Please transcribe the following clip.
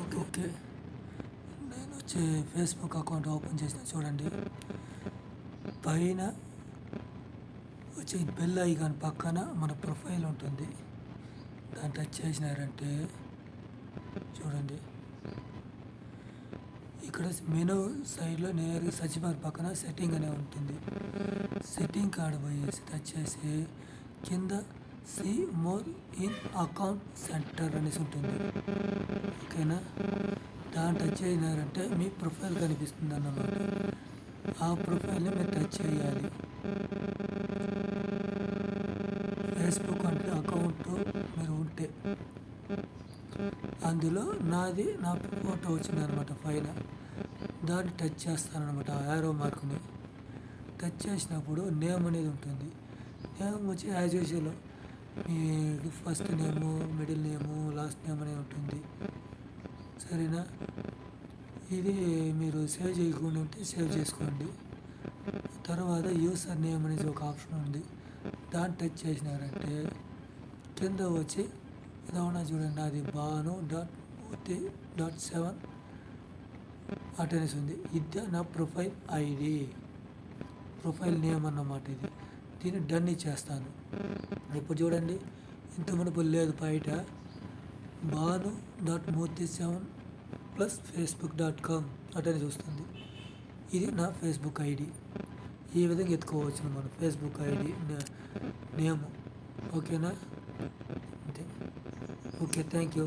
Okay. నేను వచ్చి Facebook account open చేసిన చూడండి. పైన వచ్చి బెల్ ఐకాన్ పక్కన మన ప్రొఫైల్ ఉంటుంది. దాన్ని టచ్ చేసినారంటే చూడండి. ఇక్కడ మెనూ సైడ్‌లో నేరుగా సెర్చ్ బార్ పక్కన సెట్టింగ్ అనే ఉంటుంది. సెట్టింగ్ కాడ పోయేసి టచ్ చేసి కింద see more in account centre అనేసి ఉంటుంది. ఓకేనా? దాన్ని టచ్ చేసినారంటే మీ ప్రొఫైల్ కనిపిస్తుంది అన్నమాట. ఆ ప్రొఫైల్ని మీరు టచ్ చేయాలి. ఫేస్‌బుక్ అంటే అకౌంట్ మీరు ఉంటే అందులో నా ఫోటో వచ్చిందనమాట పైన. దాన్ని టచ్ చేస్తానన్నమాట. ఆ యారో మార్క్ని టచ్ చేసినప్పుడు నేమ్ అనేది ఉంటుంది. నేమ్ వచ్చి యాజ్ యూజువల్ మీ first name, middle name, last name అనేది ఉంటుంది. సరేనా? ఇది మీరు సేవ్ చేయకుండా ఉంటే సేవ్ చేసుకోండి. తర్వాత యూసర్ నేమ్ అనేది ఒక ఆప్షన్ ఉంది. దాన్ని టచ్ చేసినారంటే కింద వచ్చి ఏదైనా చూడండి, అది భాను.మూర్తి.7 అటెండెన్స్ ఉంది. ఇది నా ప్రొఫైల్ ఐడి, ప్రొఫైల్ నేమ్ అన్నమాట. దీన్ని డన్ ఇచ్చేస్తాను. ఇప్పుడు చూడండి, ఇంత మునుపు లేదు, బయట భాను.మూర్తి7 ప్లస్ facebook.com అటెండెన్స్ వస్తుంది. ఇది నా ఫేస్బుక్ ఐడి. ఈ విధంగా ఎత్తుకోవచ్చు మనం ఫేస్బుక్ ఐడి నేమ్. ఓకేనా? అంతే. Okay, thank you.